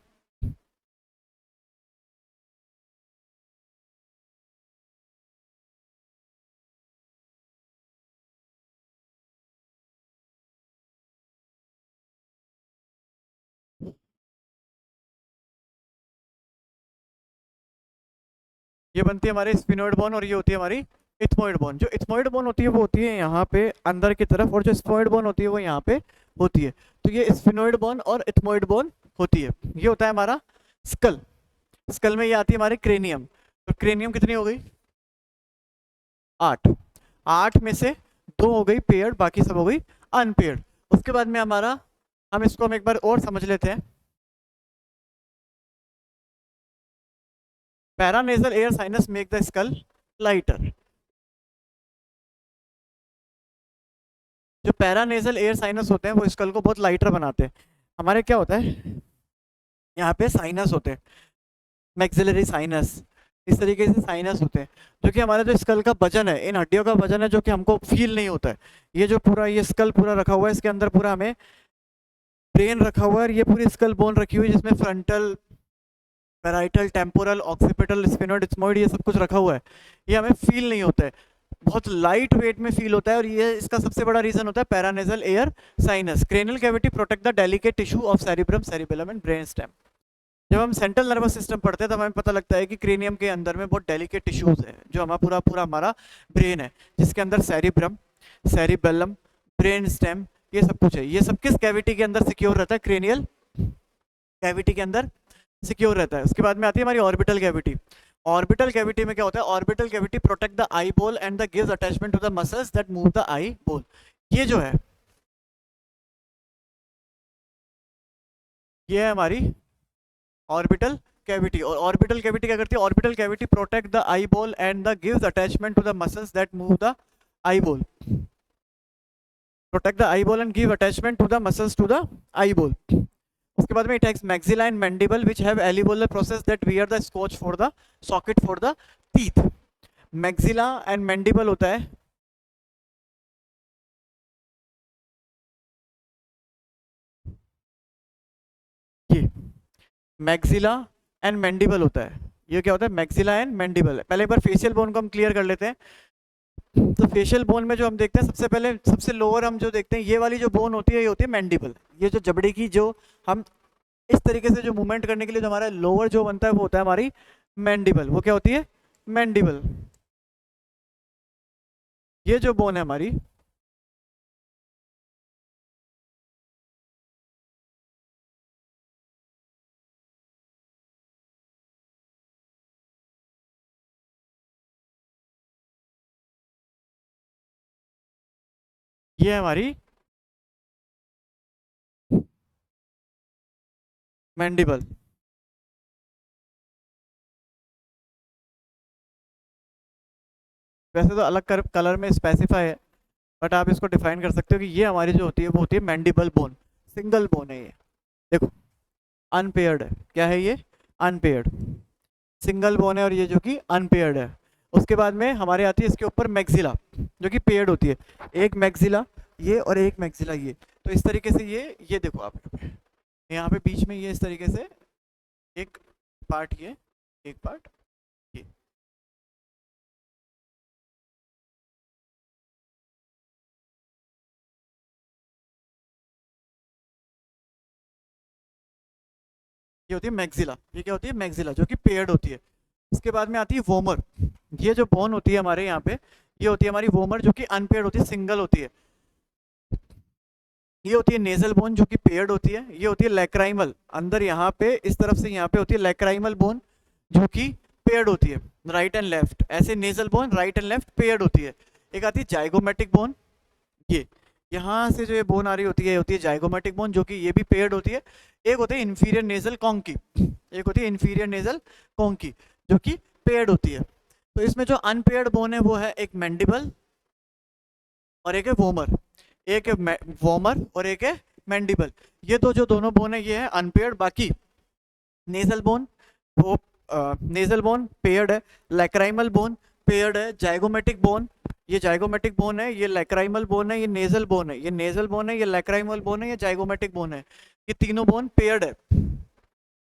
ये बनती है हमारी स्फिनोइड बोन और ये होती है हमारी इथमोइड बोन। जो इथमोइड बोन होती है वो होती है यहाँ पे अंदर की तरफ, और जो स्फिनोइड बोन होती है वो यहाँ पे होती है। तो ये स्फिनोइड बोन और इथमोइड बोन होती है। ये होता है हमारा स्कल। स्कल में ये आती है हमारी क्रेनियम। तो क्रेनियम कितनी हो गई? 8। 8 में से 2 हो गई पेयर्ड, बाकी सब हो गई अनपेयर्ड। उसके बाद में हमारा, हम इसको हम एक बार और समझ लेते हैं। Paranasal air sinus make the skull lighter. जो पैरानेजल एयर साइनस होते हैं वो स्कल को बहुत लाइटर बनाते हैं। हमारे क्या होता है, यहाँ पे साइनस होते हैं, मैक्सिलरी साइनस, इस तरीके से साइनस होते हैं, जो कि हमारे जो स्कल का वजन है, इन हड्डियों का वजन है, जो कि हमको फील नहीं होता है। ये जो पूरा ये स्कल पूरा रखा हुआ है, इसके अंदर पूरा हमें ब्रेन रखा हुआ है, और ये पूरी स्कल बोन रखी हुई है जिसमें frontal, parietal, temporal, occipital, sphenoid, ethmoid ये सब कुछ रखा हुआ है। ये हमें फील नहीं होता है, बहुत लाइट वेट में फील होता है। और ये इसका सबसे बड़ा रीजन होता है paranasal air sinus. Cranial cavity protect the delicate tissue of cerebrum, cerebellum and brain stem. जब हम सेंट्रल नर्वस सिस्टम पढ़ते हैं तब हमें पता लगता है कि क्रेनियम के अंदर में बहुत डेलिकेट टिश्यूज है, जो हमारा पूरा पूरा हमारा ब्रेन है, जिसके अंदर सेरिब्रम, सेरिबेलम, ब्रेन स्टेम ये सब कुछ है। ये सब किस कैविटी के अंदर सिक्योर रहता है? क्रेनियल कैविटी के अंदर सिक्योर रहता है। उसके बाद में आती है हमारी ऑर्बिटल कैविटी। ऑर्बिटल कैविटी में क्या होता है? Orbital cavity protect the eyeball and the gives attachment to the muscles that move the eyeball. ये जो है, ये है हमारी ऑर्बिटल कैविटी, और ऑर्बिटल कैविटी क्या करती है, orbital cavity protect the eyeball and the gives attachment to the muscles that move the eyeball, protect the eyeball and give attachment to the muscles to the eyeball. उसके बाद में it has maxilla and mandible which have alveolar process that wear the scotch for the socket for the teeth. Maxilla and mandible होता है, ये maxilla and mandible होता है। ये क्या होता है, मैक्सिला एंड मैंडिबल। पहले एक बार फेशियल बोन को हम क्लियर कर लेते हैं। तो फेशियल बोन में जो हम देखते हैं, सबसे पहले सबसे लोअर हम जो देखते हैं, ये वाली जो बोन होती है ये होती है मैंडिबल। ये जो जबड़े की जो हम इस तरीके से जो मूवमेंट करने के लिए जो हमारा लोअर जो बनता है वो होता है हमारी मैंडिबल। वो क्या होती है, मैंडिबल। ये जो बोन है हमारी, ये है हमारी मैंडिबल। वैसे तो अलग कलर में स्पेसिफाई है, बट आप इसको डिफाइन कर सकते हो कि ये हमारी जो होती है वो होती है मैंडिबल बोन। सिंगल बोन है ये, देखो अनपेयर्ड है। क्या है ये, अनपेयर्ड। सिंगल बोन है और ये जो कि अनपेयर्ड है। उसके बाद में हमारे आती है इसके ऊपर मैक्सिला जो कि पेयर्ड होती है। एक मैक्सिला ये और एक मैक्सिला ये। तो इस तरीके से ये देखो आप यहाँ पे बीच में ये इस तरीके से एक पार्ट, ये एक पार्ट, ये होती है मैक्सिला। ये क्या होती है, मैक्सिला जो कि पेयर्ड होती है। इसके बाद में आती है वोमर। ये जो बोन होती है हमारे यहाँ पे, ये होती है हमारी वोमर जो कि अनपेयर्ड होती है, सिंगल होती है। ये होती है नेजल बोन जो कि पेयर्ड होती है। ये होती है लैक्राइमल, अंदर यहाँ पे इस तरफ से यहाँ पे होती है लैक्राइमल बोन जो कि पेयर्ड होती है, राइट एंड लेफ्ट। ऐसे nasal bone right and left paired होती है। एक आती है जाइगोमेटिक बोन, ये यहाँ से जो ये बोन आ रही होती है ये होती है जाइगोमेटिक बोन जो कि ये भी पेयर्ड होती है। एक होती है इंफीरियर नेजल कॉन्की, एक होती है इंफीरियर नेजल कॉन्की जो कि पेयर्ड होती है। तो इसमें जो अनपेयर्ड बोन है वो है एक मैंडिबल और एक है वोमर। एक है वोमर और एक है मैंडिबल। ये तो जो दोनों बोन है ये है अनपेयर्ड। बाकी नेजल बोन वो नेजल बोन पेयर्ड है, लैक्राइमल बोन पेयर्ड है, जाइगोमेटिक बोन ये जाइगोमेटिक बोन है, ये लैक्राइमल बोन है, ये नेजल बोन है, ये नेजल बोन है, ये लैक्राइमल बोन है, ये जाइगोमेटिक बोन है। ये तीनों बोन पेयर्ड है।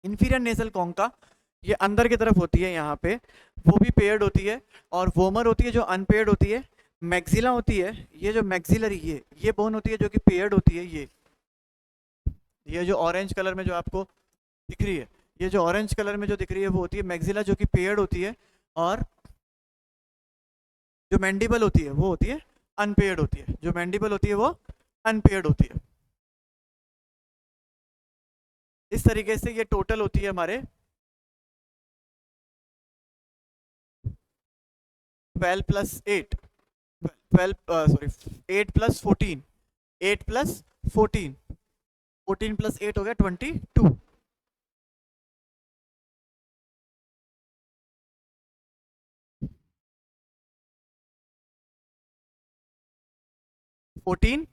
इंफीरियर नेजल कॉन्का ये अंदर की तरफ होती है यहाँ पे, वो भी पेयर्ड होती है। और वोमर होती है जो अनपेयर्ड होती है। मैक्सिला होती है, ये जो मैक्सिलरी ये बोन होती है जो कि पेयर्ड होती है। ये जो ऑरेंज कलर में जो आपको दिख रही है, ये जो ऑरेंज कलर में जो दिख रही है वो होती है मैक्सिला जो कि पेयर्ड होती है। और जो मैंडिबल होती है वो होती है अनपेयर्ड होती है। जो मैंडिबल होती है वो अनपेयर्ड होती है। इस तरीके से ये टोटल होती है हमारे 12 प्लस 8, 8 प्लस 14, 8 प्लस 14, 14 प्लस 8 हो गया 22। 14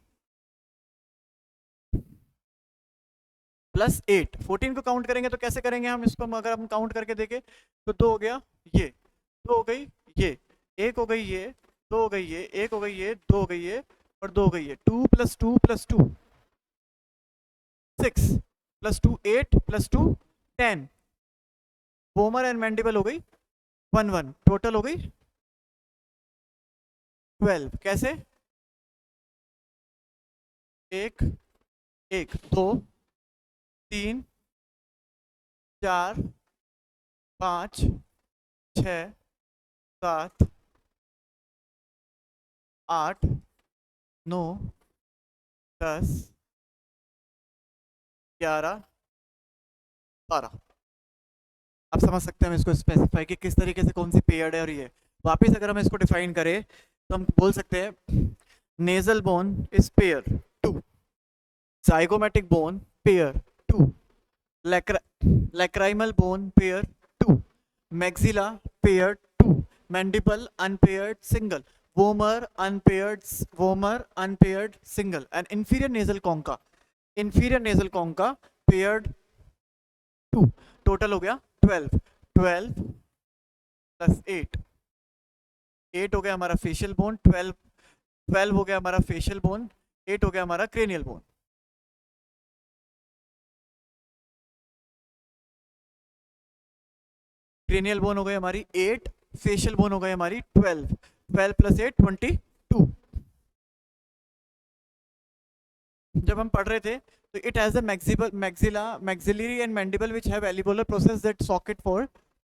प्लस 8, 14 को काउंट करेंगे तो कैसे करेंगे हम इसको, अगर हम काउंट करके देखें तो 2 हो गया, ये 2 हो गई, ये 1 हो गई, ये 2 हो गई, ये 1 हो गई, ये 2 हो गई, ये और 2 हो गई, ये 2 plus 2 plus 2 6 plus 2 8 plus 2 10। Vomer and mandible हो गई 1 1, टोटल हो गई 12। कैसे, 1 1 2 3 4 5 6 7 8 9 10 11 12। आप समझ सकते हैं हम इसको स्पेसिफाई कि किस तरीके से कौन सी पेयर्ड है। और ये वापस अगर हम इसको डिफाइन करें तो हम बोल सकते हैं nasal bone is pair 2, zygomatic bone pair 2, lacrimal bone pair 2, maxilla paired 2, mandible unpaired single, vomer unpaired single, and inferior nasal concha paired 2. Total हो गया 12, 12 प्लस 8, 8 हो गया हमारा फेशियल बोन, 12 12 हो गया हमारा फेशियल बोन, 8 हो गया हमारा क्रेनियल बोन. क्रेनियल बोन हो गई हमारी 8, फेशियल बोन हो गई हमारी 12, 12 प्लस 8 22. जब हम पढ़ रहे थे तो it has the maxillary and mandible which have alveolar process that socket for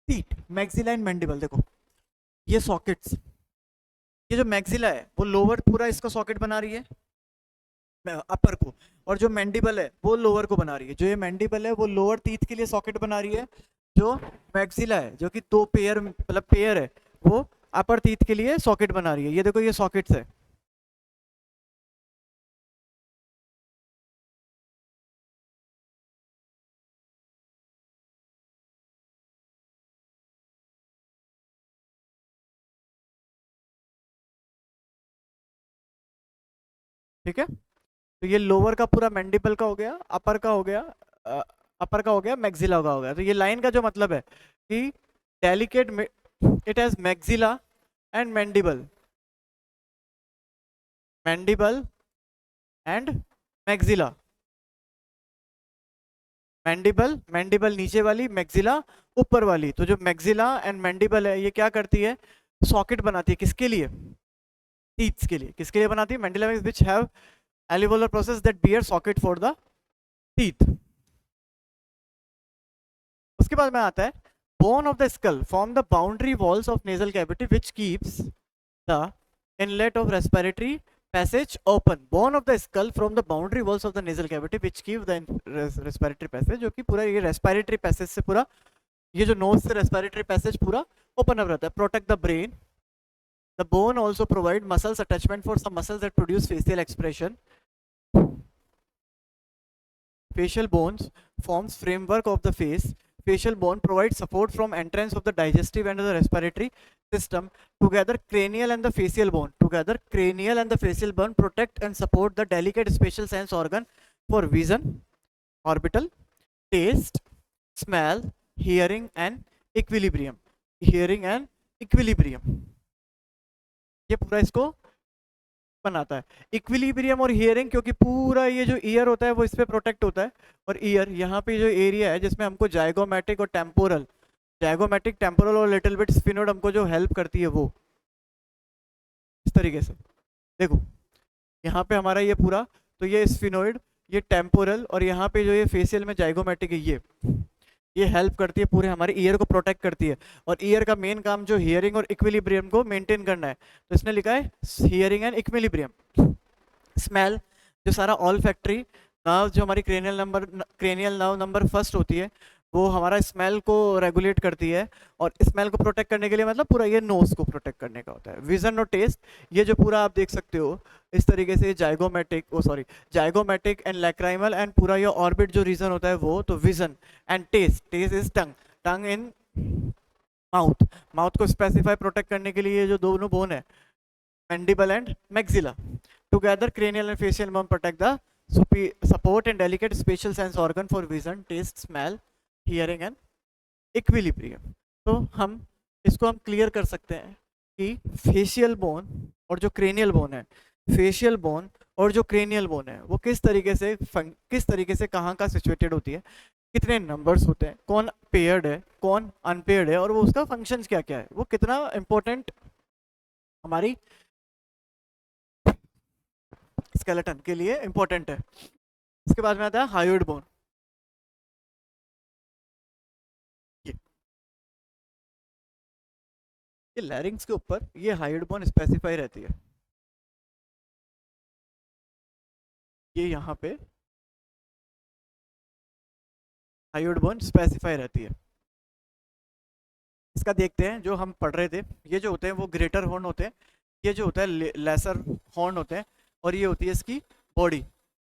teeth. maxilla and mandible देखो ये सॉकेट्स, ये जो मैक्सिला है वो लोअर पूरा इसका सॉकेट बना रही है अपर को, और जो मैंडिबल है वो लोअर को बना रही है. जो ये मैंडिबल है वो लोअर टीथ के लिए सॉकेट बना रही है, जो मैक्सिला है जो कि दो पेयर मतलब पेयर है वो अपर टीथ के लिए सॉकेट बना रही है. ये देखो ये सॉकेट्स है. ठीक है, तो ये लोअर का पूरा मैंडिबल का हो गया, अपर का हो गया, अपर का हो गया, मैक्सिला का हो गया. तो ये लाइन का जो मतलब है कि delicate it has maxilla and mandible, mandible and maxilla, mandible mandible नीचे वाली, मैक्सिला ऊपर वाली. तो जो मैक्सिला एंड मैंडिबल है ये क्या करती है, सॉकेट बनाती है. किसके लिए, टीथ्स के लिए. किसके लिए बनाती है, mandible which have alveolar process that bear socket for the teeth. उसके बाद में आता है bone of the skull form the boundary walls of nasal cavity which keeps the inlet of respiratory passage open. Bone of the skull from the boundary walls of the nasal cavity which keep the respiratory passage, जो कि पूरा ये respiratory passage से पूरा ये जो nose से respiratory passage पूरा open up रहता है. Protect the brain. The bone also provide muscles attachment for some muscles that produce facial expression. Facial bones forms framework of the face. Facial bone provides support from entrance of the digestive and the respiratory system. Together cranial and the facial bone protect and support the delicate spatial sense organ for vision, orbital, taste, smell, hearing and equilibrium. ये पूरा इसको बनाता है. Equilibrium और hearing, क्योंकि पूरा ये जो ईयर होता है वो इस पे प्रोटेक्ट होता है, और ईयर यहाँ पे जो एरिया है जिसमें हमको जाइगोमेटिक और टेम्पोरल और लिटिल बिट स्फिनोइड हमको जो हेल्प करती है वो इस तरीके से देखो यहाँ पे हमारा ये पूरा, तो ये स्फिनोइड, ये टेम्पोरल, और यहाँ पे जो ये फेशियल में जाइगोमेटिक है ये हेल्प करती है, पूरे हमारे ईयर को प्रोटेक्ट करती है. और ईयर का मेन काम जो हियरिंग और इक्विलिब्रियम को मेंटेन करना है, तो इसने लिखा है हियरिंग एंड इक्विलिब्रियम. स्मेल, जो सारा ऑल फैक्ट्री नाव जो हमारी क्रेनियल नाव नंबर फर्स्ट होती है वो हमारा स्मेल को रेगुलेट करती है, और स्मेल को प्रोटेक्ट करने के लिए मतलब पूरा ये नोज को प्रोटेक्ट करने का होता है. विजन और टेस्ट, ये जो पूरा आप देख सकते हो इस तरीके से जाइगोमेटिक एंड लैक्राइमल एंड पूरा ये ऑर्बिट जो रीजन होता है वो, तो vision and taste is tongue in mouth को स्पेसिफाई प्रोटेक्ट करने के लिए ये जो दोनों बोन है mandible and maxilla. Together cranial and facial bone protect the support and delicate spatial sense organ for vision, taste, smell, hearing and equilibrium. तो हम इसको क्लियर कर सकते हैं कि फेशियल बोन और जो क्रेनियल बोन है, फेशियल बोन और जो क्रेनियल बोन है वो किस तरीके से कहाँ का सिचुएटेड होती है, कितने नंबर्स होते हैं, कौन पेयर्ड है कौन अनपेयर्ड है, और वो उसका फंक्शंस क्या क्या है, वो कितना इंपॉर्टेंट हमारी स्केलेटन के लिए इंपॉर्टेंट है. इसके बाद में आता है हायोइड बोन. ये लैरिंग्स के ऊपर ये हायोइड बोन स्पेसिफाई रहती है. ये यहाँ पे हायोइड बोन स्पेसिफाई रहती है. इसका देखते हैं, जो हम पढ़ रहे थे ये जो होते हैं वो ग्रेटर हॉर्न होते हैं, ये जो होता है लेसर हॉर्न होते हैं, और ये होती है इसकी बॉडी,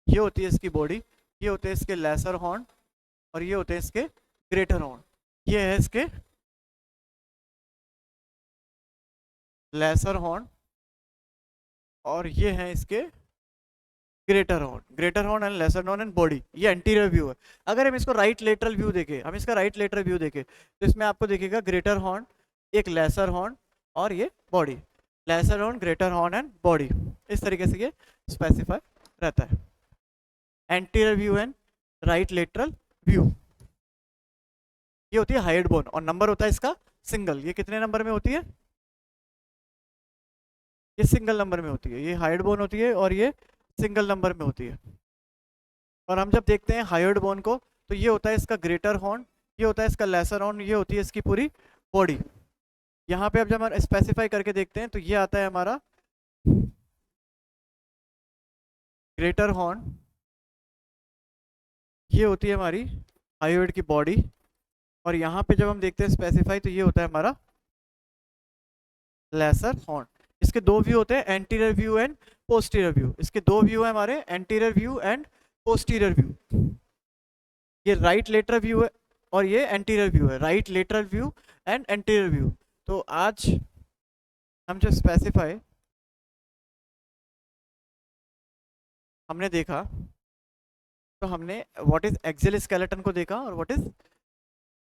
ये होती है इसकी बॉडी, ये होते हैं इसके लेसर हॉर्न और ये होते हैं इसके ग्रेटर हॉर्न, ये है इसके लेसर हॉर्न, और ये है इसके greater horn and lesser horn and body. ये एंटीरियर व्यू है। अगर हम इसको राइट लेटरल व्यू देखें, हम इसका राइट लेटरल व्यू देखें, तो इसमें आपको दिखेगा ग्रेटर हॉर्न, एक लेसर हॉर्न, और ये body. Lesser horn, greater horn and body, इस तरीके से ये स्पेसिफाई रहता है। Anterior view and right lateral view, ये होती है हाइड बोन, और नंबर होता है इसका सिंगल। ये कितने नंबर में होती है? ये सिंगल नंबर में होती है। ये हाइड बोन होती है और ये सिंगल नंबर में होती है। और हम जब देखते हैं हाइड बोन को, तो ये होता है इसका ग्रेटर हॉर्न, ये होता है इसका लेसर हॉर्न, ये होती है इसकी पूरी बॉडी। यहाँ पे अब जब हम स्पेसिफाई करके देखते हैं, तो ये आता है हमारा ग्रेटर हॉर्न, ये होती है हमारी हाइड की बॉडी, और यहाँ पे जब हम देखते हैं स्पेसिफाई, तो ये होता है हमारा लेसर हॉर्न। इसके दो व्यू होते हैं, anterior view and posterior view. इसके दो व्यू है हमारे, anterior view and posterior view. ये राइट लेटरल व्यू है और ये एंटीरियर व्यू है, right lateral view and anterior view. तो आज हम जो स्पेसिफाई हमने देखा, तो हमने व्हाट इज एक्सियल स्केलेटन को देखा और व्हाट इज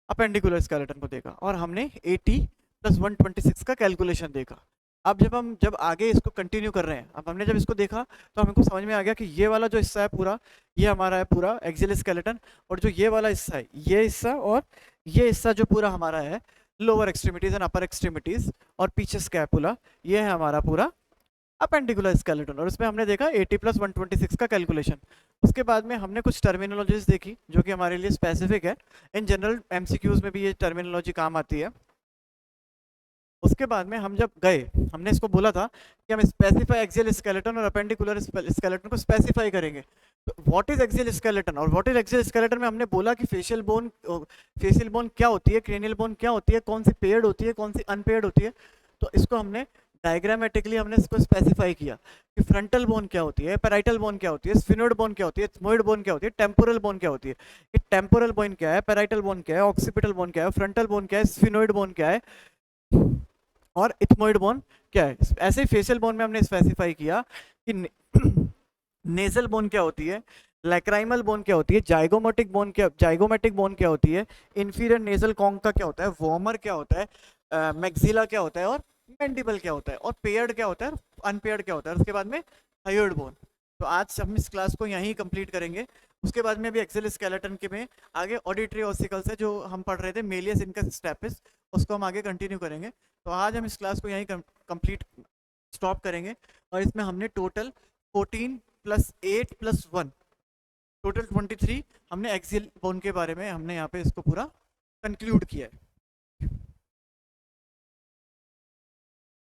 अपेंडिकुलर स्केलेटन को देखा, और हमने 80 + 126 का कैलकुलेशन देखा। अब जब आगे इसको कंटिन्यू कर रहे हैं, अब हमने जब इसको देखा, तो हमको समझ में आ गया कि ये वाला जो हिस्सा है पूरा, ये हमारा है पूरा एक्सियल स्केलेटन, और जो ये वाला हिस्सा है, ये हिस्सा और ये हिस्सा जो पूरा हमारा है lower extremities and upper extremities और पीछे स्कैपुला, ये है हमारा पूरा अपेंडिकुलर स्केलेटन। और इसमें हमने देखा 80 + 126 का कैलकुलेशन। उसके बाद में हमने कुछ टर्मिनोलॉजीज देखी जो कि हमारे लिए स्पेसिफिक है, इन जनरल एमसीक्यूज में भी ये टर्मिनोलॉजी काम आती है। उसके बाद में हम जब गए, हमने इसको बोला था कि हम स्पेसिफाई एक्सियल स्केलेटन और अपेंडिकुलर स्केलेटन को स्पेसिफाई करेंगे। तो व्हाट इज एक्सियल स्केलेटन और व्हाट इज एक्सियल स्केलेटन में हमने बोला कि फेशियल बोन क्या होती है, क्रेनियल बोन क्या होती है, कौन सी पेयर्ड होती है, कौन सी अनपेयर्ड होती है। तो इसको हमने डायग्रामेटिकली हमने इसको स्पेसिफाई किया कि फ्रंटल बोन क्या होती है, पैराइटल बोन क्या होती है, स्फिनोइड बोन क्या होती है, एथमोइड बोन क्या होती है, टेम्पोरल बोन क्या होती है। कि टेम्पोरल बोन क्या है, पैराइटल बोन क्या है, ऑक्सीपिटल बोन क्या है, फ्रंटल बोन क्या है, स्फिनोइड बोन क्या है, और इथमोइड बोन क्या है। ऐसे ही फेशियल बोन में हमने स्पेसिफाई किया कि नेजल बोन क्या होती है, लैक्राइमल बोन क्या होती है, जाइगोमेटिक बोन क्या होती है, इंफीरियर नेजल कॉन्का क्या होता है, वॉर्मर क्या होता है, मैक्सिला क्या होता है, और मैंडिबल क्या होता है, और पेयर्ड क्या होता है, अनपेयर्ड क्या होता है। उसके बाद में हाइड बोन। तो आज हम इस क्लास को यहीं कंप्लीट करेंगे। उसके बाद में अभी एक्सेल स्केलेटन के में आगे ऑडिटरी ऑसिकल्स है जो हम पढ़ रहे थे, मेलियस इनका स्टेपिस, उसको हम आगे कंटिन्यू करेंगे। तो आज हम इस क्लास को यहीं कंप्लीट स्टॉप करेंगे। और इसमें हमने टोटल 14 + 8 + 1 टोटल 23 हमने एक्सियल बोन के बारे में हमने यहाँ पे इसको पूरा कंक्लूड किया है।